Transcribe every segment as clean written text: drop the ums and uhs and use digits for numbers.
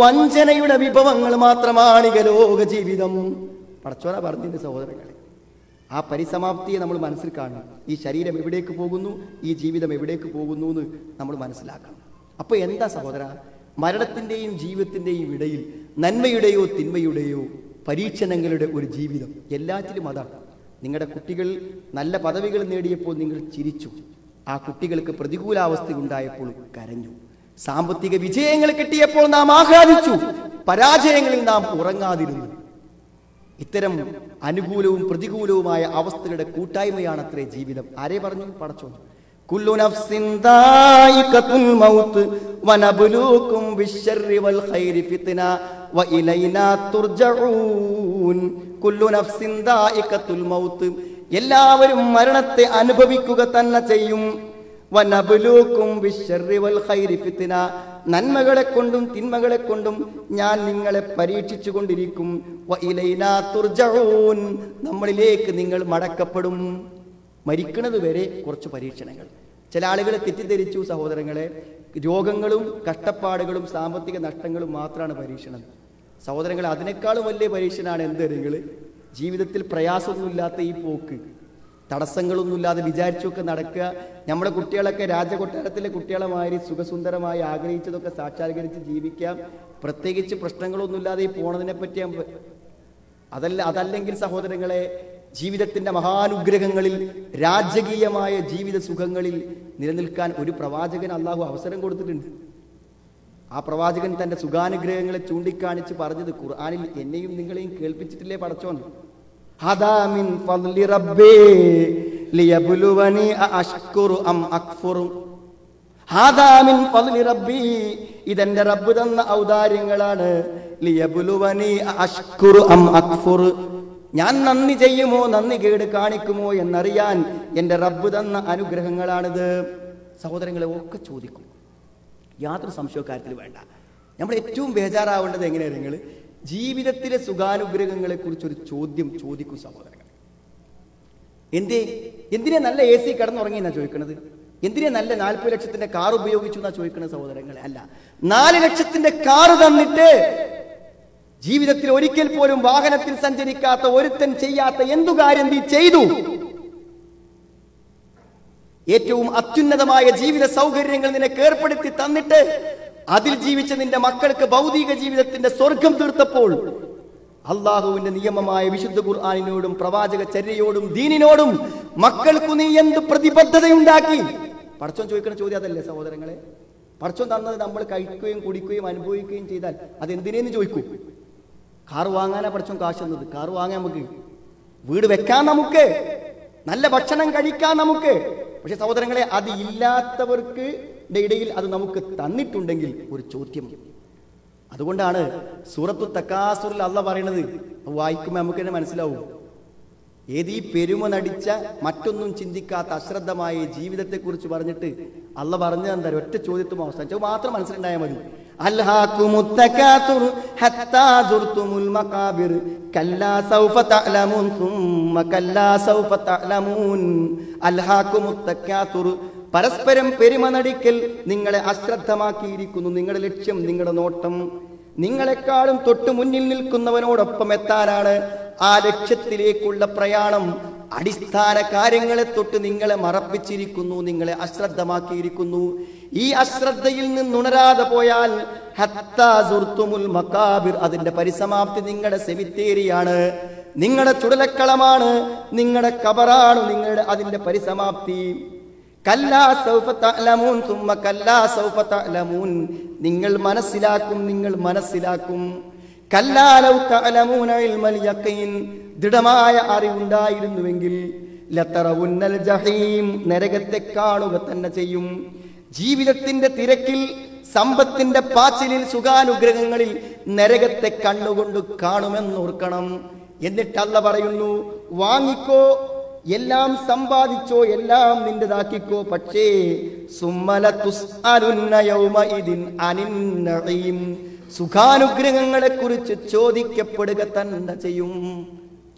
വഞ്ചനയുടെ വിഭവങ്ങൾ മാത്രമാണ് ഇഹലോക ജീവിതം. പടച്ചോന പറഞ്ഞിന്റെ സഹോദരങ്ങളെ, ആ പരിസമാപ്തിയെ നമ്മൾ മനസ്സിൽ കാണണം. ഈ ശരീരം എവിടേക്ക് പോകുന്നു, ഈ ജീവിതം എവിടേക്ക് പോകുന്നു എന്ന് നമ്മൾ മനസ്സിലാക്കണം. അപ്പൊ എന്താ സഹോദര, മരണത്തിന്റെയും ജീവിതത്തിന്റെയും ഇടയിൽ നന്മയുടെയോ തിന്മയുടെയോ പരീക്ഷണങ്ങളുടെ ഒരു ജീവിതം. എല്ലാറ്റിലും അതാണ്. നിങ്ങളുടെ കുട്ടികൾ നല്ല പദവികൾ നേടിയപ്പോൾ നിങ്ങൾ ചിരിച്ചു, ആ കുട്ടികൾക്ക് പ്രതികൂലാവസ്ഥ ഉണ്ടായപ്പോൾ കരഞ്ഞു. സാമ്പത്തിക വിജയങ്ങൾ കിട്ടിയപ്പോൾ നാം ആഹ്ലാദിച്ചു, പരാജയങ്ങളിൽ നാം ഉറങ്ങാതിരുന്നു. ഇത്തരം അനുകൂലവും പ്രതികൂലവുമായ അവസ്ഥകളുടെ കൂട്ടായ്മയാണ് അത്രേ ജീവിതം. ആരെ പറഞ്ഞു? പടച്ചോൻ. കുല്ലു നഫ്സിൻ ദായിഖത്തുൽ മൗത്ത് വനബ്ലൂകും ബിശ്ശർരി വൽ ഖൈരി ഫിത്ന വഇലൈനാ തുർജഊൻ. കുല്ലു നഫ്സിൻ ദായിഖത്തുൽ മൗത്ത്, എല്ലാവരും മരണത്തെ അനുഭവിക്കുക തന്നെ ചെയ്യും. വനബ്ലൂകും ബിശ്ശർരി വൽ ഖൈരി ഫിത്ന, നന്മകളെ കൊണ്ടും തിന്മകളെ കൊണ്ടും ഞാൻ നിങ്ങളെ പരീക്ഷിച്ചു കൊണ്ടിരിക്കും. വഇലൈനാ തുർജഊൻ, നമ്മളിലേക്ക് നിങ്ങൾ മടക്കപ്പെടും. മരിക്കുന്നത് വരെ കുറച്ച് പരീക്ഷണങ്ങൾ. ചില ആളുകളെ തെറ്റിദ്ധരിച്ചു സഹോദരങ്ങളെ, രോഗങ്ങളും കഷ്ടപ്പാടുകളും സാമ്പത്തിക നഷ്ടങ്ങളും മാത്രമാണ് പരീക്ഷണം. സഹോദരങ്ങളെ, അതിനേക്കാളും വലിയ പരീക്ഷണമാണ് എന്തെങ്കിൽ ജീവിതത്തിൽ പ്രയാസമൊന്നുമില്ലാത്ത ഈ പോക്ക്, തടസ്സങ്ങളൊന്നുമില്ലാതെ വിചാരിച്ചൊക്കെ നടക്കുക. നമ്മുടെ കുട്ടികളൊക്കെ രാജകൊട്ടാരത്തിലെ കുട്ടികളെ മാതിരി സുഖസുന്ദരമായി ആഗ്രഹിച്ചതൊക്കെ സാക്ഷാത്കരിച്ച് ജീവിക്കാം. പ്രത്യേകിച്ച് പ്രശ്നങ്ങളൊന്നുമില്ലാതെ ഈ പോണതിനെ പറ്റി അതല്ലെങ്കിൽ സഹോദരങ്ങളെ, ജീവിതത്തിന്റെ മഹാനുഗ്രഹങ്ങളിൽ രാജകീയമായ ജീവിത സുഖങ്ങളിൽ നിലനിൽക്കാൻ ഒരു പ്രവാചകൻ അള്ളാഹു അവസരം കൊടുത്തിട്ടുണ്ട്. ആ പ്രവാചകൻ തന്റെ സുഖാനുഗ്രഹങ്ങളെ ചൂണ്ടിക്കാണിച്ച് പറഞ്ഞത് ഖുർആനിൽ എന്നെയും നിങ്ങളെയും കേൾപ്പിച്ചിട്ടില്ലേ പടച്ചോൻ? ഹദാ മിൻ ഫദ്ലി റബ്ബി ലിയബ്ലുവനി അഷ്കുറു അം അക്ഫുറു. ഹദാ മിൻ ഫദ്ലി റബ്ബി, ഇതെന്റെ റബ്ബ് തന്ന ഔദാര്യങ്ങളാണ്. ലിയബ്ലുവനി അഷ്കുറു അം അക്ഫുറു, ഞാൻ നന്ദി ചെയ്യുമോ നന്ദി കേട് കാണിക്കുമോ എന്നറിയാൻ എന്റെ റബ്ബ് തന്ന അനുഗ്രഹങ്ങളാണിത്. സഹോദരങ്ങളെ, ഒക്കെ ചോദിക്കും, യാതൊരു സംശയക്കാര്യത്തിൽ വേണ്ട. നമ്മൾ ഏറ്റവും ബേജാറാവേണ്ടത് എങ്ങനെയാണ്? നിങ്ങൾ ജീവിതത്തിലെ സുഖാനുഗ്രഹങ്ങളെ കുറിച്ചൊരു ചോദ്യം ചോദിക്കും സഹോദരങ്ങൾ. എന്തിനെ നല്ല AC കിടന്നുറങ്ങി എന്നാ ചോദിക്കണത്? എന്തിനെ നല്ല 40 ലക്ഷത്തിന്റെ കാർ ഉപയോഗിച്ചു എന്നാ ചോദിക്കണത് സഹോദരങ്ങളെ? അല്ല, 4 ലക്ഷത്തിന്റെ കാർ തന്നിട്ട് ജീവിതത്തിൽ ഒരിക്കൽ പോലും വാഹനത്തിൽ സഞ്ചരിക്കാത്ത ഒരുത്തൻ ചെയ്യാത്ത എന്തു കാര്യം നീ ചെയ്തു? ഏറ്റവും അത്യുന്നതമായ ജീവിത സൗകര്യങ്ങൾ നിനക്ക് ഏർപ്പെടുത്തി തന്നിട്ട് അതിൽ ജീവിച്ച നിന്റെ മക്കൾക്ക് ഭൗതിക ജീവിതത്തിന്റെ സ്വർഗം തീർത്തപ്പോൾ അള്ളാഹുവിന്റെ നിയമമായ വിശുദ്ധ ഖുർആനിനോടും പ്രവാചക ചര്യയോടും ദീനിനോടും മക്കൾക്ക് നീ എന്ത് പ്രതിബദ്ധതയുണ്ടാക്കി? പടച്ചോൻ ചോദിക്കുന്ന ചോദ്യം അതല്ലേ സഹോദരങ്ങളെ? പടച്ചോൻ തന്നത് നമ്മൾ കഴിക്കുകയും കുടിക്കുകയും അനുഭവിക്കുകയും ചെയ്താൽ അതെന്തിനേന്ന് ചോദിക്കൂ. കാർ വാങ്ങാനാ പടച്ചോൻ കാശ് തന്നത്. കാർ വാങ്ങാൻ നമുക്ക്, വീട് വെക്കാൻ നമുക്ക്, നല്ല ഭക്ഷണം കഴിക്കാൻ നമുക്ക്. പക്ഷെ സഹോദരങ്ങളെ, അത് ഇല്ലാത്തവർക്ക് ഇടയിൽ അത് നമുക്ക് തന്നിട്ടുണ്ടെങ്കിൽ ഒരു ചോദ്യം. അതുകൊണ്ടാണ് സൂറത്തു തകാസുറിൽ അള്ളാഹ് പറയുന്നത്, വായിക്കുമ്പോൾ നമുക്ക് തന്നെ മനസ്സിലാവും. ഏതീ പെരുമ നടിച്ച മറ്റൊന്നും ചിന്തിക്കാത്ത അശ്രദ്ധമായ ജീവിതത്തെ കുറിച്ച് പറഞ്ഞിട്ട് അള്ളാഹ് പറഞ്ഞു എന്താ ഒറ്റ ചോദ്യത്തും അവസാനിച്ചു മാത്രം മനസ്സിലുണ്ടായാൽ മതി. അൽഹാകുമുത് തകാതുർ ഹത്താ സുർതുമുൽ മഖാബിർ കല്ലാ സൗഫ തഅലമൂൻ സുമ്മ കല്ലാ സൗഫ തഅലമൂൻ. അൽഹാകുമുത് തകാതുർ, പരസ്പരം പെരുമ നടിക്കൽ നിങ്ങളെ അശ്രദ്ധമാക്കിയിരിക്കുന്നു. നിങ്ങളുടെ ലക്ഷ്യം, നിങ്ങളുടെ നോട്ടം നിങ്ങളെക്കാളും തൊട്ടു മുന്നിൽ നിൽക്കുന്നവനോടൊപ്പം എത്താനാണ്. ആ ലക്ഷ്യത്തിലേക്കുള്ള പ്രയാണം അടിസ്ഥാന കാര്യങ്ങളെ തൊട്ട് നിങ്ങളെ മറപ്പിച്ചിരിക്കുന്നു, നിങ്ങളെ അശ്രദ്ധമാക്കിയിരിക്കുന്നു. ഈ അശ്രദ്ധയിൽ നിന്നുണരാതെ പോയാൽ ഹത്താ സുർതുമുൽ മഖാബിർ, അതിന്റെ പരിസമാപ്തി നിങ്ങളുടെ സെമിത്തേരിയാണ്, നിങ്ങളുടെ ചുടലക്കളമാണ്, നിങ്ങളുടെ കബറാണ്, നിങ്ങളുടെ അതിന്റെ പരിസമാപ്തി. കല്ലാ സൗഫ തഅലമൂൻ സുമ്മ കല്ലാ സൗഫ തഅലമൂൻ, നിങ്ങൾ മനസ്സിലാക്കും, നിങ്ങൾ മനസ്സിലാക്കും. കല്ലാ ലൗ തഅലമൂന ഇൽമൽ യഖീൻ, ദൃഢമായ അറിവുണ്ടായിരുന്നുവെങ്കിൽ ലതറവുന്നൽ ജഹീം, നരകത്തെ കാണുക തന്നെ ചെയ്യും. ജീവിതത്തിന്റെ തിരക്കിൽ, സമ്പത്തിന്റെ പാച്ചിലിൽ, സുഖാനുഗ്രഹങ്ങളിൽ നരകത്തെ കണ്ണുകൊണ്ട് കാണുമെന്നോർക്കണം. എന്നിട്ട് അല്ലാഹ് പറയുന്നു, വാങ്ങിക്കോ, എല്ലാം സമ്പാദിച്ചോ, എല്ലാം നിന്റേതാക്കിക്കോ, പക്ഷേ സുമ്മല തുസ്അലുന്ന യൗമഇദിൻ അനിൻ നഈം, സുഖാനുഗ്രഹങ്ങളെ കുറിച്ച് ചോദിക്കപ്പെടുക തന്നെ ചെയ്യും.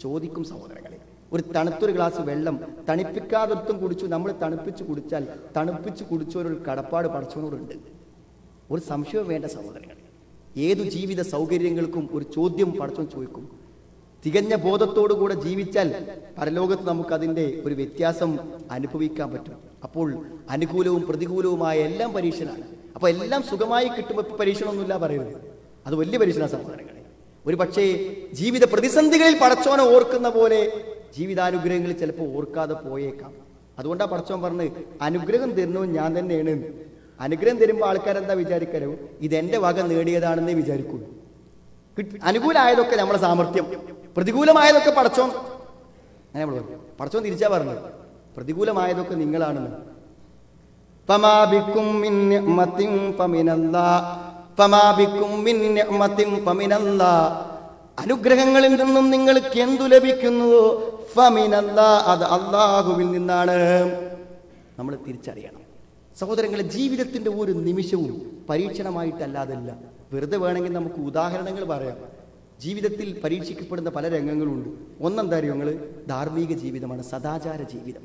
ചോദിക്കും സഹോദരങ്ങളെ. ഒരു തണുത്തൊരു ഗ്ലാസ് വെള്ളം തണുപ്പിക്കാതൊട്ടും കുടിച്ചു, നമ്മൾ തണുപ്പിച്ച് കുടിച്ചാൽ തണുപ്പിച്ച് കുടിച്ചവരൊരു കടപ്പാട് പടച്ചവനോടുണ്ട്. ഒരു സംശയവും വേണ്ട സഹോദരങ്ങളെ. ഏതു ജീവിത സൗകര്യങ്ങൾക്കും ഒരു ചോദ്യം പടച്ചോൻ ചോദിക്കും. തികഞ്ഞ ബോധത്തോടുകൂടെ ജീവിച്ചാൽ പരലോകത്ത് നമുക്കതിൻ്റെ ഒരു വ്യത്യാസം അനുഭവിക്കാൻ പറ്റും. അപ്പോൾ അനുകൂലവും പ്രതികൂലവുമായ എല്ലാം പരീക്ഷണമാണ്. അപ്പോൾ എല്ലാം സുഖമായി കിട്ടുമ്പോൾ പരീക്ഷണമൊന്നുമില്ല പറയുന്നത്, അത് വലിയ പരീക്ഷണ സഹോദരങ്ങളെ. ഒരു പക്ഷേ ജീവിത പ്രതിസന്ധികളിൽ പടച്ചോനെ ഓർക്കുന്ന പോലെ ജീവിതാനുഗ്രഹങ്ങളിൽ ചിലപ്പോൾ ഓർക്കാതെ പോയേക്കാം. അതുകൊണ്ടാണ് പടച്ചോൻ പറഞ്ഞ് അനുഗ്രഹം തരുന്നതും ഞാൻ തന്നെയാണ്. അനുഗ്രഹം തരുമ്പോൾ ആൾക്കാരെന്താ വിചാരിക്കാനോ, ഇതെന്റെ വക നേടിയതാണെന്നേ വിചാരിക്കൂ. അനുകൂലമായതൊക്കെ നമ്മളെ സാമർഥ്യം, പ്രതികൂലമായതൊക്കെ പടച്ചോൻ. അങ്ങനെ നമ്മൾ പറഞ്ഞു, പടച്ചോൻ തിരിച്ചാ പറഞ്ഞത് പ്രതികൂലമായതൊക്കെ നിങ്ങളാണെന്ന്. അനുഗ്രഹങ്ങളിൽ നിന്നും നിങ്ങൾക്ക് എന്തു ലഭിക്കുന്നുവോ ഫമിനല്ലാ, അത് അല്ലാഹുവിൽ നിന്നാണ്. നമ്മൾ തിരിച്ചറിയണം സഹോദരങ്ങളെ. ജീവിതത്തിന്റെ ഒരു നിമിഷവും പരീക്ഷണമായിട്ടല്ലാതല്ല. വെറുതെ വേണമെങ്കിൽ നമുക്ക് ഉദാഹരണങ്ങൾ പറയാം. ജീവിതത്തിൽ പരീക്ഷിക്കപ്പെടുന്ന പല രംഗങ്ങളുണ്ട്. ഒന്നെന്താ അറിയോ നിങ്ങൾ? ധാർമ്മിക ജീവിതമാണ്, സദാചാര ജീവിതം.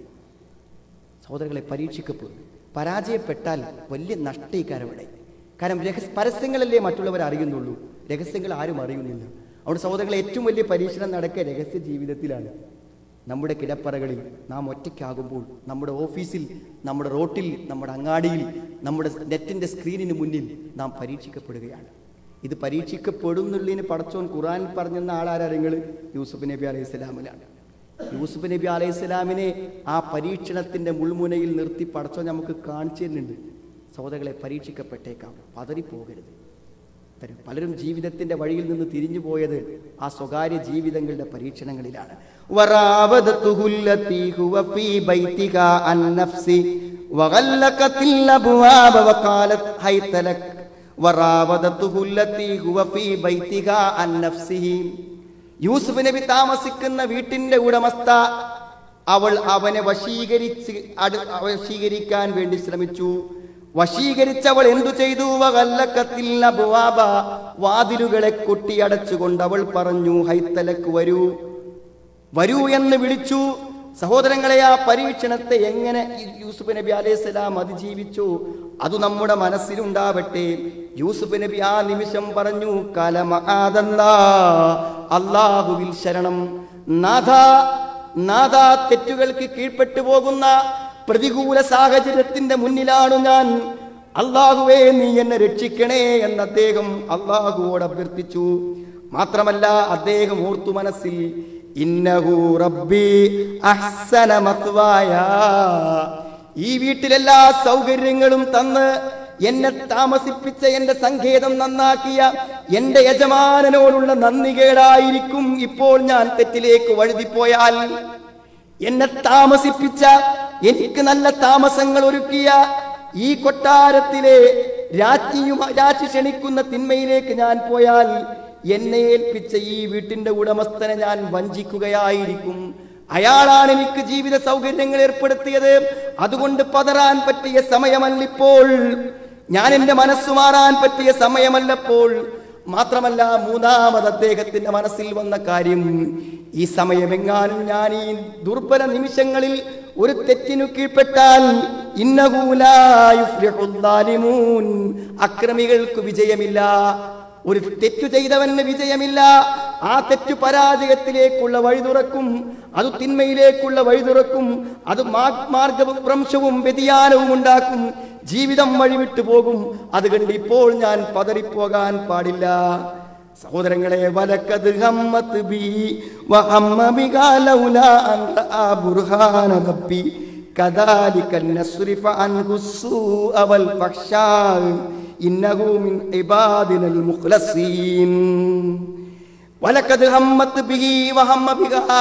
സഹോദരങ്ങളെ, പരീക്ഷിക്കപ്പെടും. പരാജയപ്പെട്ടാൽ വലിയ നഷ്ടീകാരവിടെ. കാരണം പരസ്യങ്ങളല്ലേ മറ്റുള്ളവർ അറിയുന്നുള്ളൂ, രഹസ്യങ്ങൾ ആരും അറിയുന്നില്ല. അവിടെ സഹോദരങ്ങളെ ഏറ്റവും വലിയ പരീക്ഷണം നടക്കുക രഹസ്യ ജീവിതത്തിലാണ്. നമ്മുടെ കിടപ്പറകളിൽ നാം ഒറ്റയ്ക്കാകുമ്പോൾ, നമ്മുടെ ഓഫീസിൽ, നമ്മുടെ റോട്ടിൽ, നമ്മുടെ അങ്ങാടിയിൽ, നമ്മുടെ നെറ്റിന്റെ സ്ക്രീനിന് മുന്നിൽ നാം പരീക്ഷിക്കപ്പെടുകയാണ്. ഇത് പരീക്ഷിക്കപ്പെടുന്നുള്ളതിന് പടച്ചോൻ ഖുർആൻ പറഞ്ഞെന്ന ആളാരങ്ങൾ യൂസുഫ് നബി അലൈഹി സ്വലാമിലാണ്. യൂസുഫ് നബി അലൈഹി സ്വലാമിനെ ആ പരീക്ഷണത്തിന്റെ മുൾമുനയിൽ നിർത്തി പടച്ചോൻ നമുക്ക് കാണിച്ചു തരുന്നുണ്ട്. സഹോദരങ്ങളെ, പരീക്ഷിക്കപ്പെട്ടേക്കാം, പതറിപ്പോകരുത്. പലരും ജീവിതത്തിന്റെ വഴിയിൽ നിന്ന് തിരിഞ്ഞു പോയത് ആ സ്വകാര്യ ജീവിതങ്ങളുടെ പരീക്ഷണങ്ങളിലാണ്. യൂസുഫ് നബി താമസിക്കുന്ന വീട്ടിന്റെ ഉടമസ്ഥ അവൾ അവനെ വശീകരിക്കാൻ വേണ്ടി ശ്രമിച്ചു. വശീകരിച്ചവൾ എന്തു ചെയ്തു? വാതിലുകളെ കൊട്ടിയടച്ചുകൊണ്ട് അവൾ പറഞ്ഞു, ഹൈത്തലക്ക് വരൂ, വരൂ എന്ന് വിളിച്ചു. സഹോദരങ്ങളെ, ആ പരീക്ഷണത്തെ എങ്ങനെ യൂസുഫ് നബി അലൈഹിസ്സലാം അതിജീവിച്ചു, അത് നമ്മുടെ മനസ്സിലുണ്ടാവട്ടെ. യൂസുഫ് നബി ആ നിമിഷം പറഞ്ഞു, അല്ലാഹുവിൽ ശരണം. നാഥ, തെറ്റുകൾക്ക് കീഴ്പ്പെട്ടു പോകുന്ന പ്രതികൂല സാഹചര്യത്തിന്റെ മുന്നിലാണ് ഞാൻ. അല്ലാഹുവേ, നീ എന്നെ രക്ഷിക്കണേ എന്ന് അദ്ദേഹം അല്ലാഹുവോട് അഭ്യർത്ഥിച്ചു. മാത്രമല്ല അദ്ദേഹം ഓർത്തു മനസ്സിൽ, ഇന്നഹു റബ്ബി അഹ്സന മത്വായ, ഈ വീട്ടിലെല്ലാ സൗകര്യങ്ങളും തന്ന് എന്നെ താമസിപ്പിച്ച, എന്റെ സങ്കേതം നന്നാക്കിയ എന്റെ യജമാനനോടുള്ള നന്ദികേടായിരിക്കും ഇപ്പോൾ ഞാൻ തെറ്റിലേക്ക് വഴുതിപ്പോയാൽ. എന്നെ താമസിപ്പിച്ച, എനിക്ക് നല്ല താമസങ്ങൾ ഒരുക്കിയ ഈ കൊട്ടാരത്തിലെ രാജ്ഞി ക്ഷണിക്കുന്ന തിന്മയിലേക്ക് ഞാൻ പോയാൽ എന്നെ ഏൽപ്പിച്ച ഈ വീട്ടിന്റെ ഉടമസ്ഥനെ ഞാൻ വഞ്ചിക്കുകയായിരിക്കും. അയാളാണ് എനിക്ക് ജീവിത സൗകര്യങ്ങൾ ഏർപ്പെടുത്തിയത്. അതുകൊണ്ട് പതറാൻ പറ്റിയ സമയമല്ലിപ്പോൾ, ഞാൻ എന്റെ മനസ്സു മാറാൻ പറ്റിയ സമയമല്ലപ്പോൾ. മാത്രമല്ല, മൂന്നാമത് അദ്ദേഹത്തിന്റെ മനസ്സിൽ വന്ന കാര്യം, ഈ സമയമെങ്ങാനും ഞാൻ ഈ ദുർബല നിമിഷങ്ങളിൽ ഒരു തെറ്റിനു കീഴ്പ്പെട്ടാൽ അക്രമികൾക്ക് വിജയമില്ല, ഒരു തെറ്റു ചെയ്തവന് വിജയമില്ല. ആ തെറ്റു പരാജയത്തിലേക്കുള്ള വഴി തുറക്കും, അത് തിന്മയിലേക്കുള്ള വഴി തുറക്കും, അത് മാർഗഭ്രംശവും വ്യതിയാനവും ഉണ്ടാക്കും, ജീവിതം വഴിവിട്ടു പോകും. അതുകൊണ്ട് ഇപ്പോൾ ഞാൻ പതറിപ്പോകാൻ പാടില്ല. സഹോദരങ്ങളെ, വലക്കത് ഹമ്മത്ത് ബി വഹമ്മ ബികാ ലൗലാ അൻ റആ ബുർഹാന റബ്ബി കദാലിക നസ്രിഫ അൻഹു സ്സൂഅ വൽ ഫഹ്ശാ ഇന്നഹു മിൻ ഇബാദിനൽ മുഖ്ലസീൻ. വലക്കത് ഹമ്മത്ത് ബിഹി വഹമ്മ ബികാ,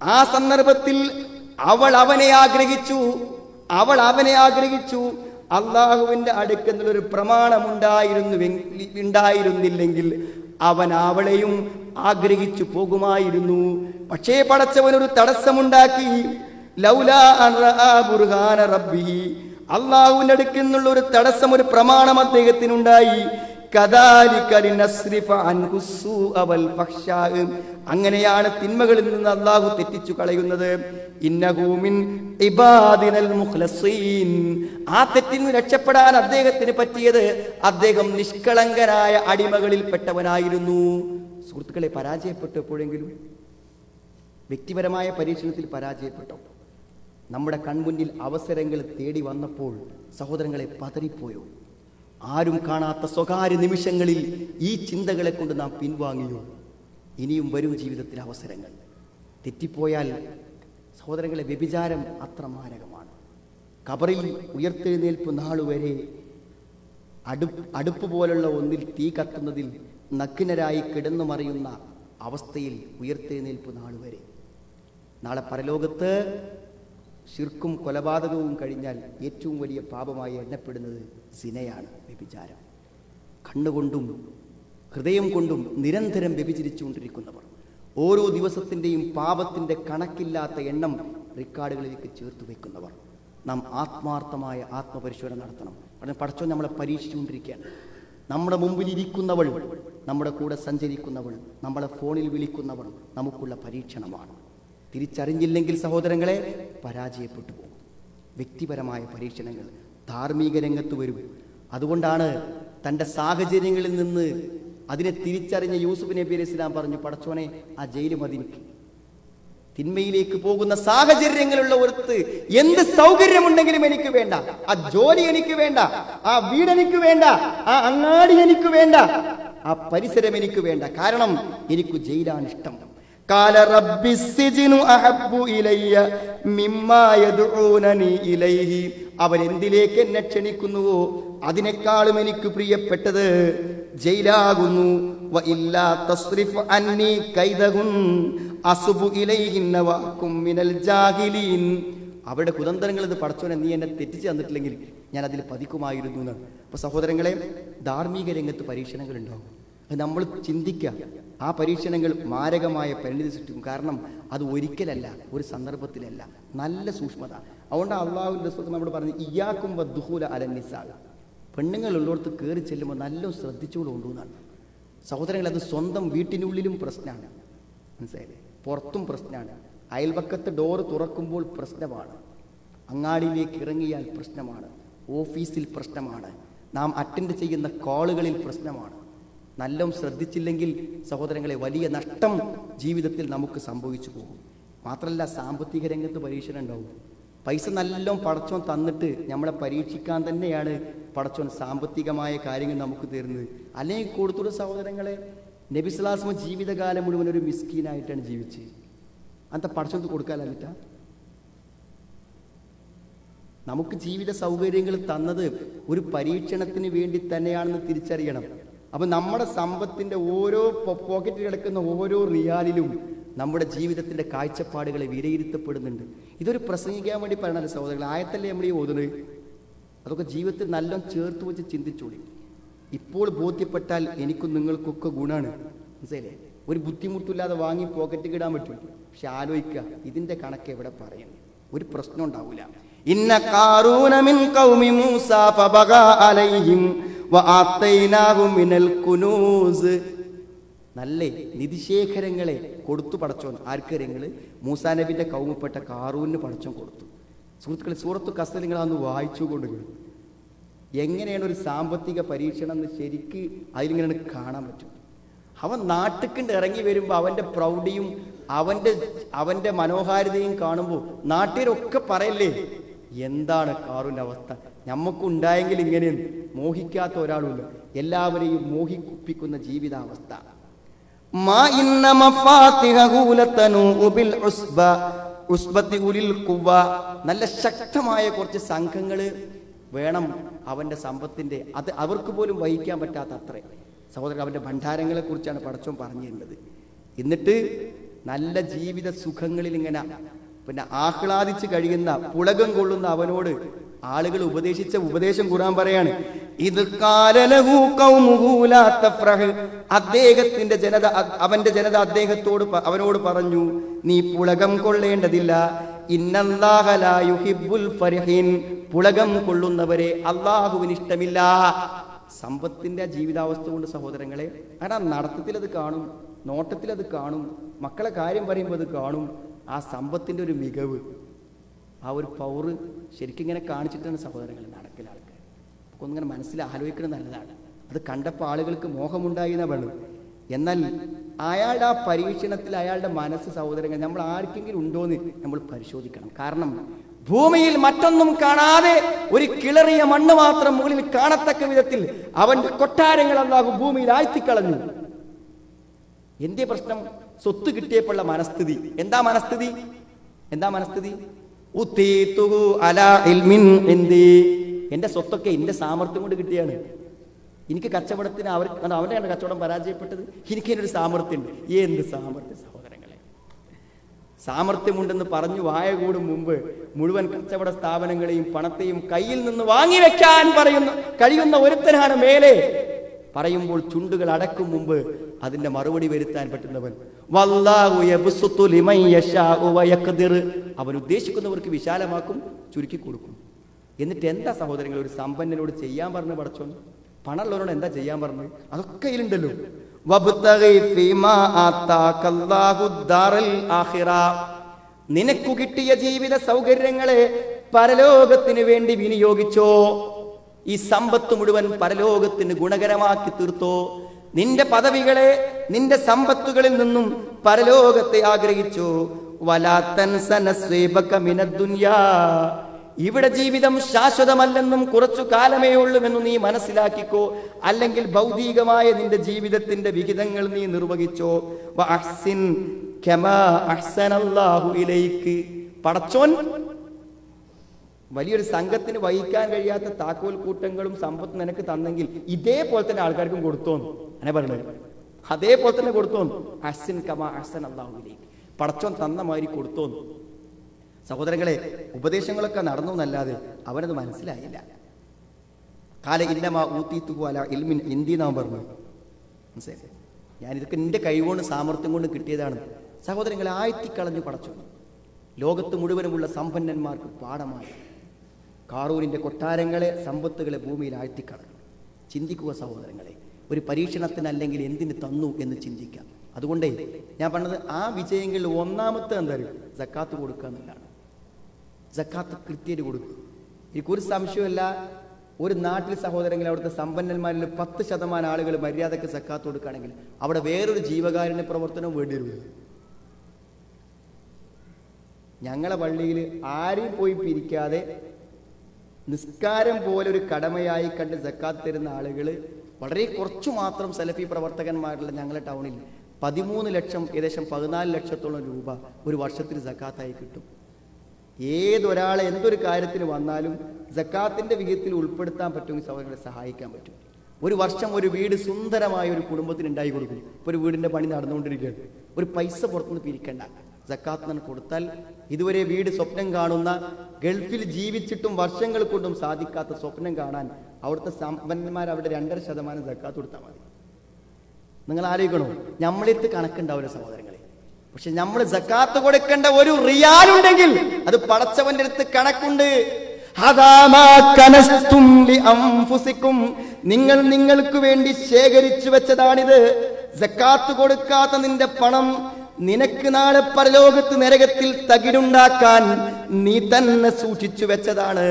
ആ സന്ദർഭത്തിൽ അവൾ അവനെ ആഗ്രഹിച്ചു. അള്ളാഹുവിന്റെ അടുക്കെന്നുള്ളൊരു പ്രമാണം ഉണ്ടായിരുന്നില്ലെങ്കിൽ അവൻ അവളെയും ആഗ്രഹിച്ചു പോകുമായിരുന്നു. പക്ഷേ പടച്ചവനൊരു തടസ്സമുണ്ടാക്കി. ലൗലാ അൻ റആ ബുർഹാന റബ്ബി, അള്ളാഹുവിന്റെ അടുക്കെന്നുള്ള ഒരു തടസ്സം, ഒരു പ്രമാണം അദ്ദേഹത്തിനുണ്ടായി. അങ്ങനെയാണ് തിന്മകളിൽ നിന്ന് അല്ലാഹു തെറ്റിച്ചു കളയുന്നത്. ഇന്നഹു മിൻ ഇബാദിനൽ മുഖ്ലസീൻ. ആ തെറ്റിൽ നിന്ന് രക്ഷപ്പെടാൻ അദ്ദേഹത്തിന് പറ്റിയത് അദ്ദേഹം നിഷ്കളങ്കരായ അടിമകളിൽപ്പെട്ടവനായിരുന്നു. സുഹൃത്തുക്കളെ, പരാജയപ്പെട്ടു എപ്പോഴെങ്കിലും? വ്യക്തിപരമായ പരീക്ഷണത്തിൽ പരാജയപ്പെട്ടു. നമ്മുടെ കൺമുന്നിൽ അവസരങ്ങൾ തേടി വന്നപ്പോൾ സഹോദരങ്ങളെ പതറിപ്പോയോ? ആരും കാണാത്ത സ്വകാര്യ നിമിഷങ്ങളിൽ ഈ ചിന്തകളെ കൊണ്ട് നാം പിൻവാങ്ങിയോ? ഇനിയും വരും ജീവിതത്തിൽ അവസരങ്ങൾ. തെറ്റിപ്പോയാൽ സഹോദരങ്ങളെ, വ്യഭിചാരം അത്ര മാരകമാണ്. ഖബറിൽ ഉയർത്തെഴുന്നേൽപ്പ് നാളുവരെ അടുപ്പ് പോലുള്ള ഒന്നിൽ തീ കത്തുന്നതിൽ നഗ്നരായി കിടന്നു മറിയുന്ന അവസ്ഥയിൽ ഉയർത്തെഴുന്നേൽപ്പ് നാളുവരെ. നാളെ പരലോകത്ത് ശിർക്കും കൊലപാതകവും കഴിഞ്ഞാൽ ഏറ്റവും വലിയ പാപമായി എണ്ണപ്പെടുന്നത് സിനയാണ്, വ്യഭിചാരം. കണ്ണുകൊണ്ടും ഹൃദയം കൊണ്ടും നിരന്തരം വ്യഭിചരിച്ചുകൊണ്ടിരിക്കുന്നവർ, ഓരോ ദിവസത്തിൻ്റെയും പാപത്തിൻ്റെ കണക്കില്ലാത്ത എണ്ണം റെക്കോർഡുകളിലേക്ക് ചേർത്ത് വയ്ക്കുന്നവർ. നാം ആത്മാർത്ഥമായ ആത്മപരിശോധന നടത്തണം. കാരണം പടച്ചോൻ നമ്മളെ പരീക്ഷിച്ചുകൊണ്ടിരിക്കുകയാണ്. നമ്മുടെ മുമ്പിൽ ഇരിക്കുന്നവൾ, നമ്മുടെ കൂടെ സഞ്ചരിക്കുന്നവൾ, നമ്മളെ ഫോണിൽ വിളിക്കുന്നവൾ നമുക്കുള്ള പരീക്ഷണമാണ്. തിരിച്ചറിഞ്ഞില്ലെങ്കിൽ സഹോദരങ്ങളെ പരാജയപ്പെട്ടു പോകും. വ്യക്തിപരമായ പരീക്ഷണങ്ങൾ ധാർമ്മിക രംഗത്ത് വരും. അതുകൊണ്ടാണ് തൻ്റെ സാഹചര്യങ്ങളിൽ നിന്ന് അതിനെ തിരിച്ചറിഞ്ഞ യൂസുഫ് നബി അലൈഹി സ്വലാം പറഞ്ഞു, പടച്ചോനെ ആ ജയില് മതിനിക്ക്. തിന്മയിലേക്ക് പോകുന്ന സാഹചര്യങ്ങളുള്ള ഒരുത്ത് എന്ത് സൗകര്യമുണ്ടെങ്കിലും എനിക്ക് വേണ്ട, ആ ജോലി എനിക്ക് വേണ്ട, ആ വീട് എനിക്ക് വേണ്ട, ആ അങ്ങാടി എനിക്ക് വേണ്ട, ആ പരിസരം എനിക്ക് വേണ്ട. കാരണം എനിക്ക് ജയിലാണ് ഇഷ്ടം. قال رب السجن أحب إلي مما يدعونني إليه. അവൻ എന്തിലേക്ക് എന്നെ ക്ഷണിക്കുന്നുവോ അതിനേക്കാളും എനിക്ക് പ്രിയപ്പെട്ടത് ജയിലാകുന്നു. വഇല്ലാ തസ്രിഫ് അന്നി കൈദഹുൻ അസ്ബു ഇലൈഹിന്ന വഅകും മിനൽ ജാഹിലീൻ. അവരുടെ കുതന്ത്രങ്ങൾ ഇത് പടച്ചോനെ നീ എന്നെ തെറ്റിച്ച് തന്നിട്ടില്ലെങ്കിൽ ഞാൻ അതിൽ പതിക്കുമായിരുന്നു എന്നാണ്. അപ്പൊ സഹോദരങ്ങളെ, ധാർമ്മിക രംഗത്ത് പരീക്ഷണങ്ങൾ ഉണ്ടാകും. അത് നമ്മൾ ചിന്തിക്കുക. ആ പരീക്ഷണങ്ങൾ മാരകമായ പരിണിതി സൃഷ്ടിക്കും. കാരണം അത് ഒരിക്കലല്ല, ഒരു സന്ദർഭത്തിലല്ല, നല്ല സൂക്ഷ്മത. അതുകൊണ്ട് അള്ളാഹുവിന്റെ റസൂൽ നമ്മൾ പറഞ്ഞു, ഇയ്യാക്കും വദ്ദുഖൂല അലന്നിസാ. പെണ്ണുങ്ങൾ ഉള്ളിടത്ത് കയറി ചെല്ലുമ്പോൾ നല്ല ശ്രദ്ധിച്ചുകൊണ്ട് കൊണ്ടുവന്നാണ്. സഹോദരങ്ങൾ, അത് സ്വന്തം വീട്ടിനുള്ളിലും പ്രശ്നമാണ്, മനസ്സിലായില്ലേ? പുറത്തും പ്രശ്നമാണ്. അയൽപക്കത്ത് ഡോറ് തുറക്കുമ്പോൾ പ്രശ്നമാണ്, അങ്ങാടിയിലേക്ക് ഇറങ്ങിയാൽ പ്രശ്നമാണ്, ഓഫീസിൽ പ്രശ്നമാണ്, നാം അറ്റൻഡ് ചെയ്യുന്ന കോളുകളിൽ പ്രശ്നമാണ്. നല്ലോണം ശ്രദ്ധിച്ചില്ലെങ്കിൽ സഹോദരങ്ങളെ വലിയ നഷ്ടം ജീവിതത്തിൽ നമുക്ക് സംഭവിച്ചു പോകും. മാത്രമല്ല, സാമ്പത്തിക രംഗത്ത് പരീക്ഷണം ഉണ്ടാവും. പൈസ നല്ലോണം പടച്ചോൻ തന്നിട്ട് നമ്മളെ പരീക്ഷിക്കാൻ തന്നെയാണ് പടച്ചോൻ സാമ്പത്തികമായ കാര്യങ്ങൾ നമുക്ക് തരുന്നത്. അല്ലെങ്കിൽ കൊടുത്തുള്ള സഹോദരങ്ങളെ, നബി സ്വല്ലല്ലാഹു അലൈഹി വസല്ലം ജീവിതകാലം മുഴുവൻ ഒരു മിസ്കീനായിട്ടാണ് ജീവിച്ചത്. അന്നത്തെ പടച്ചോൻ കൊടുക്കാനില്ല. നമുക്ക് ജീവിത സൗകര്യങ്ങൾ തന്നത് ഒരു പരീക്ഷണത്തിന് വേണ്ടി തന്നെയാണെന്ന് തിരിച്ചറിയണം. അപ്പൊ നമ്മുടെ സമ്പത്തിന്റെ ഓരോ പോക്കറ്റിൽ കിടക്കുന്ന ഓരോ റിയാലിലും നമ്മുടെ ജീവിതത്തിന്റെ കാഴ്ചപ്പാടുകളെ വിലയിരുത്തപ്പെടുന്നുണ്ട്. ഇതൊരു പ്രസംഗിക്കാൻ വേണ്ടി പറയണല്ലോ സഹോദരങ്ങൾ, ആയത്തല്ലേ നമ്മൾ ഈ ഓതുന്നത്. അതൊക്കെ ജീവിതത്തിൽ നല്ലോണം ചേർത്ത് വെച്ച് ചിന്തിച്ചോളി. ഇപ്പോൾ ബോധ്യപ്പെട്ടാൽ എനിക്കും നിങ്ങൾക്കൊക്കെ ഗുണമാണ്, മനസ്സിലേ? ഒരു ബുദ്ധിമുട്ടില്ലാതെ വാങ്ങി പോക്കറ്റിൽ ഇടാൻ പറ്റും. പക്ഷെ ആലോചിക്കുക, ഇതിന്റെ കണക്ക് എവിടെ പറയുന്നു? ഒരു പ്രശ്നം ഉണ്ടാവൂല. ഇന്ന ഖാറൂന മിൻ ഖൗമി മൂസ ഫബഗാ അലൈഹിം വആതൈനാഹു മിനൽ കുനൂസ്. നല്ല നിധിശേഖരങ്ങളെ കൊടുത്തു പടച്ചോൻ. ആർക്കരങ്ങള്? മൂസാ നബിന്റെ കൗമപ്പെട്ട കാറൂന് പടച്ചോൻ കൊടുത്തു. സുഹൃത്തുക്കളെ, സൂറത്തു കസർ നിങ്ങളതൊന്ന് വായിച്ചു കൊടുക്കുക. എങ്ങനെയാണ് ഒരു സാമ്പത്തിക പരീക്ഷണം എന്ന് ശരിക്ക് അതിലിങ്ങനെ കാണാൻ പറ്റും. അവൻ നാട്ടിൽ ഇറങ്ങി വരുമ്പോൾ അവന്റെ പ്രൗഢിയും അവന്റെ മനോഹാരിതയും കാണുമ്പോൾ നാട്ടിലൊക്കെ പറയല്ലേ, എന്താണ് കാറൂന്റെ അവസ്ഥ, ഞമ്മക്കുണ്ടായെങ്കിൽ ഇങ്ങനെയൊന്നും. മോഹിക്കാത്ത ഒരാളുമില്ല, എല്ലാവരെയും മോഹിക്കുപ്പിക്കുന്ന ജീവിതാവസ്ഥ. നല്ല ശക്തമായ കുറച്ച് സംഘങ്ങള് വേണം അവന്റെ സമ്പത്തിന്റെ. അത് അവർക്ക് പോലും വഹിക്കാൻ പറ്റാത്ത അത്രേ. സഹോദരൻ, അവന്റെ ഭണ്ഡാരങ്ങളെ കുറിച്ചാണ് പടച്ചോൻ പറഞ്ഞിരുന്നത്. എന്നിട്ട് നല്ല ജീവിത സുഖങ്ങളിൽ ഇങ്ങനെ ആഹ്ലാദിച്ച് കഴിയുന്ന പുളകം കൊള്ളുന്ന അവനോട് ആളുകൾ ഉപദേശിച്ച ഉപദേശം ഖുർആൻ പറയാണ്. ഇത് കാലലഹു ഖൗമുഹു ലാ തഫ്റഹ്. അദ്ദേഹത്തിന്റെ ജനത, അവന്റെ ജനത അവനോട് പറഞ്ഞു, നീ പുളകം കൊള്ളേണ്ടതില്ല. ഇന്നല്ലാഹ ലാ യുഹിബ്ബുൽ ഫരിഹീൻ. പുളകം കൊള്ളുന്നവരെ അല്ലാഹുവിന് ഇഷ്ടമില്ല. സമ്പത്തിൻ്റെ ജീവിതാവസ്ഥ കൊണ്ട് സഹോദരങ്ങളെ, കാരണം നടത്തത്തിലത് കാണും, നോട്ടത്തിലത് കാണും, മക്കളെ കാര്യം പറയുമ്പോൾ അത് കാണും. ആ സമ്പത്തിൻ്റെ ഒരു മികവ്, ആ ഒരു പവറ് ശരിക്കും ഇങ്ങനെ കാണിച്ചിട്ടാണ് സഹോദരങ്ങൾ നടക്കൽ ആൾക്കാർ. അപ്പോൾ ഒന്നിങ്ങനെ മനസ്സിൽ ആലോചിക്കുന്നത് നല്ലതാണ്. അത് കണ്ടപ്പോൾ ആളുകൾക്ക് മോഹമുണ്ടായി എന്നാ വേണം. എന്നാൽ അയാളുടെ ആ പരീക്ഷണത്തിൽ അയാളുടെ മനസ്സ് സഹോദരങ്ങൾ നമ്മൾ ആർക്കെങ്കിലും ഉണ്ടോയെന്ന് നമ്മൾ പരിശോധിക്കണം. കാരണം ഭൂമിയിൽ മറ്റൊന്നും കാണാതെ ഒരു കിളറിയ മണ്ണ് മാത്രം മുകളിൽ കാണത്തക്ക വിധത്തിൽ അവന്റെ കൊട്ടാരങ്ങൾ അല്ലാഹു ഭൂമിയിൽ ആഴ്ത്തിക്കളഞ്ഞു. എന്തേ പ്രശ്നം? സ്വത്ത് കിട്ടിയപ്പോഴുള്ള മനസ്ഥിതി. എന്താ മനസ്ഥിതി? എന്റെ സ്വത്തൊക്കെ എന്റെ സാമർത്ഥ്യം കൊണ്ട് കിട്ടിയാണ്. എനിക്ക് കച്ചവടത്തിന് അവരുടെ കച്ചവടം പരാജയപ്പെട്ടത്, എനിക്ക് ഒരു സാമർത്ഥ്യമുണ്ട്. എന്ത് സാമർത്ഥ്യം സഹോദരങ്ങളെ! സാമർത്ഥ്യമുണ്ടെന്ന് പറഞ്ഞു വായ കൂടും മുമ്പ് മുഴുവൻ കച്ചവട സ്ഥാപനങ്ങളെയും പണത്തെയും കയ്യിൽ നിന്ന് വാങ്ങിവെക്കാൻ കഴിയുന്ന ഒരുത്തനാണ് മേലെ പറയുമ്പോൾ ചുണ്ടുകൾ അടക്കും മുമ്പ് അതിന്റെ മറുപടി വരുത്താൻ പറ്റുന്നവൻ. അവൻ ഉദ്ദേശിക്കുന്നവർക്ക് വിശാലമാക്കും, ചുരുക്കി കൊടുക്കും. എന്നിട്ട് എന്താ സഹോദരങ്ങൾ ഒരു സമ്പന്നനോട് ചെയ്യാൻ പറഞ്ഞു പടച്ചോൻ? പണമുള്ളവരോട് എന്താ ചെയ്യാൻ പറഞ്ഞത്? അതൊക്കെ ഇതിലുണ്ടല്ലോ. നിനക്കു കിട്ടിയ ജീവിത സൗകര്യങ്ങളെ പരലോകത്തിന് വേണ്ടി വിനിയോഗിച്ചോ. ഈ സമ്പത്ത് മുഴുവൻ പരലോകത്തിന് ഗുണകരമാക്കി തീർത്തോ. നിന്റെ പദവികളെ, നിന്റെ സമ്പത്തുകളിൽ നിന്നും പരലോകത്തെ ആഗ്രഹിച്ചു. ഇവിടെ ജീവിതം ശാശ്വതമല്ലെന്നും കുറച്ചു കാലമേ ഉള്ളുവെന്നും നീ മനസ്സിലാക്കിക്കോ. അല്ലെങ്കിൽ ഭൗതികമായ നിന്റെ ജീവിതത്തിന്റെ വിഹിതങ്ങൾ നീ നിർവഹിച്ചോ. പടച്ചോൻ വലിയൊരു സംഘത്തിന് വഹിക്കാൻ കഴിയാത്ത താക്കോൽ കൂട്ടങ്ങളും സമ്പത്ത് നിനക്ക് തന്നെങ്കിൽ ഇതേപോലെ തന്നെ ആൾക്കാർക്കും കൊടുത്തോന്നു അങ്ങനെ പറഞ്ഞത്. അതേപോലെ തന്നെ കൊടുത്തോന്നു. അഹ്സിൻ കമാ അഹ്സന അല്ലാഹു ഇലൈക്. പടച്ചോൻ തന്ന മാതിരി കൊടുത്തോന്നു. സഹോദരങ്ങളെ, ഉപദേശങ്ങളൊക്കെ നടന്നു എന്നല്ലാതെ അവനത് മനസ്സിലായില്ല. കാല ഇന്നമാ ഊതീതുഹു അലാ ഇൽമിൻ ഇൻദി നാം പറഞ്ഞു. മനസ്സിലായി? ഞാനിതൊക്കെ എൻ്റെ കഴിവുകൊണ്ട് സാമർത്ഥ്യം കൊണ്ട് കിട്ടിയതാണ്. സഹോദരങ്ങളെ, ആഴ്ത്തിക്കളഞ്ഞു പടച്ചോൻ. ലോകത്ത് മുഴുവനുമുള്ള സമ്പന്നന്മാർക്ക് പാഠമായി. കാറൂരിന്റെ കൊട്ടാരങ്ങളെ, സമ്പത്തുകളെ ഭൂമിയിൽ ആഴ്ത്തിക്കളഞ്ഞു. ചിന്തിക്കുക സഹോദരങ്ങളെ, ഒരു പരീക്ഷണത്തിനല്ലെങ്കിൽ എന്തിന് തന്നു എന്ന് ചിന്തിക്കാം. അതുകൊണ്ടേ ഞാൻ പറഞ്ഞത്, ആ വിജയങ്ങളിൽ ഒന്നാമത്തെ എന്തായാലും സക്കാത്ത് കൊടുക്കുക എന്നുള്ളതാണ്. സക്കാത്ത് കൃത്യമായിട്ട് കൊടുക്കുക. എനിക്കൊരു സംശയമല്ല, ഒരു നാട്ടിൽ സഹോദരങ്ങൾ അവിടുത്തെ സമ്പന്നന്മാരിൽ 10% ആളുകൾ മര്യാദക്ക് സക്കാത്ത് കൊടുക്കുകയാണെങ്കിൽ അവിടെ വേറൊരു ജീവകാരുണ്യ പ്രവർത്തനവും വേണ്ടി വരും. ഞങ്ങളെ പള്ളിയിൽ ആരെയും പോയി പിരിക്കാതെ നിസ്കാരം പോലെ ഒരു കടമയായി കണ്ട് സക്കാത്ത് തരുന്ന ആളുകൾ വളരെ കുറച്ചു മാത്രം സലഫി പ്രവർത്തകന്മാരുള്ള ഞങ്ങളുടെ ടൗണിൽ 13 ലക്ഷം, ഏകദേശം 14 ലക്ഷത്തോളം രൂപ ഒരു വർഷത്തിൽ സക്കാത്തായി കിട്ടും. ഏതൊരാളെ എന്തൊരു കാര്യത്തിന് വന്നാലും സക്കാത്തിന്റെ വിഹിതത്തിൽ ഉൾപ്പെടുത്താൻ പറ്റുമെങ്കിൽ സഹോദരങ്ങളെ സഹായിക്കാൻ പറ്റും. ഒരു വർഷം ഒരു വീട് സുന്ദരമായ ഒരു കുടുംബത്തിന് ഉണ്ടായി കൊടുക്കും. ഇപ്പോൾ ഒരു വീടിന്റെ പണി നടന്നുകൊണ്ടിരിക്കുകയാണ്. ഒരു പൈസ പുറത്തുനിന്ന് പിരിക്കണ്ട, സക്കാത്ത് തന്നെ കൊടുത്താൽ ഇതുവരെ വീട് സ്വപ്നം കാണുന്ന, ഗൾഫിൽ ജീവിച്ചിട്ടും വർഷങ്ങൾ കൊണ്ടും സാധിക്കാത്ത സ്വപ്നം കാണാൻ അവിടുത്തെ സമ്പന്നന്മാർ അവിടെ 2.5% സക്കാത്ത് കൊടുത്താൽ മതി. നിങ്ങൾ ആലോചിക്കണോ? നമ്മളെടുത്ത് കണക്കുണ്ടാവില്ല സഹോദരങ്ങളെ. പക്ഷെ നമ്മൾ സക്കാത്ത് കൊടുക്കേണ്ട ഒരു റിയാൽ ഉണ്ടെങ്കിൽ അത് പടച്ചവന്റെ അടുത്ത് കണക്കുണ്ട്. നിങ്ങൾ നിങ്ങൾക്ക് വേണ്ടി ശേഖരിച്ചു വെച്ചതാണിത്. സക്കാത്ത് കൊടുക്കാത്ത നിന്റെ പണം നിനക്ക് നാളെ പരലോകത്ത് നരകത്തിൽ തകിടുണ്ടാക്കാൻ നീ തന്നെ സൂക്ഷിച്ചു വെച്ചതാണ്.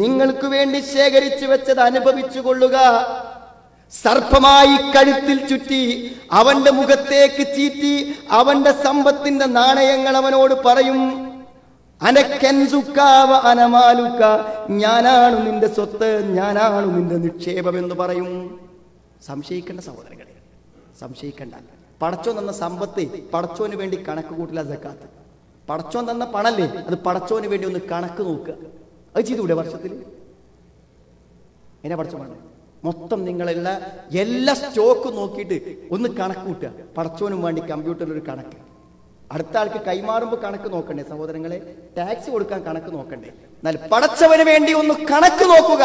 നിങ്ങൾക്ക് വേണ്ടി ശേഖരിച്ചു വെച്ചത് അനുഭവിച്ചു കൊള്ളുക. സർപ്പമായി കഴുത്തിൽ ചുറ്റി അവന്റെ മുഖത്തേക്ക് ചീറ്റി അവന്റെ സമ്പത്തിന്റെ നാണയങ്ങൾ അവനോട് പറയും, അനക്കെൻസുക്കാവ അനമാലുക്ക, ഞാനാണ് നിന്റെ സ്വത്ത്, ഞാനാണ് നിന്റെ നിക്ഷേപം എന്ന് പറയും. സംശയിക്കേണ്ട സഹോദരങ്ങളെ, സംശയിക്കേണ്ട. പടച്ചോൻ തന്ന സമ്പത്ത് പടച്ചോന് വേണ്ടി കണക്ക് കൂട്ടില്ല സക്കാത്ത്. പടച്ചോൻ തന്ന പണല്ലേ, അത് പടച്ചോന് വേണ്ടി ഒന്ന് കണക്ക് നോക്കുക. അത് ചെയ്തുകൂടെ വർഷത്തിൽ? എന്നാ പടച്ചോൻ മൊത്തം നിങ്ങളുള്ള എല്ലാ സ്റ്റോക്കും നോക്കിയിട്ട് ഒന്ന് കണക്ക് കൂട്ടുക. പടച്ചോനും വേണ്ടി കമ്പ്യൂട്ടറിൽ ഒരു കണക്ക്. അടുത്ത ആൾക്ക് കൈമാറുമ്പോൾ കണക്ക് നോക്കണ്ടേ സഹോദരങ്ങളെ? ടാക്സ് കൊടുക്കാൻ കണക്ക് നോക്കണ്ടേ? എന്നാൽ പടച്ചവന് വേണ്ടി ഒന്ന് കണക്ക് നോക്കുക.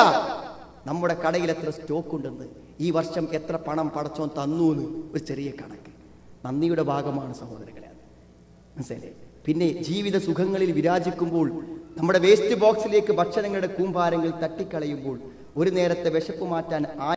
നമ്മുടെ കടയിൽ എത്ര സ്റ്റോക്ക് ഉണ്ടെന്ന്, ഈ വർഷം എത്ര പണം പടച്ചോൻ തന്നു എന്ന് ഒരു ചെറിയ കണക്ക്. നന്ദിയുടെ ഭാഗമാണ് സഹോദരങ്ങളെ അത്. മനസ്സിലായില്ലേ? പിന്നെ ജീവിത സുഖങ്ങളിൽ വിരാജിക്കുമ്പോൾ നമ്മുടെ വേസ്റ്റ് ബോക്സിലേക്ക് ഭക്ഷണങ്ങളുടെ കൂമ്പാരങ്ങൾ തട്ടിക്കളയുമ്പോൾ ഒരു നേരത്തെ വിശപ്പ് മാറ്റാൻ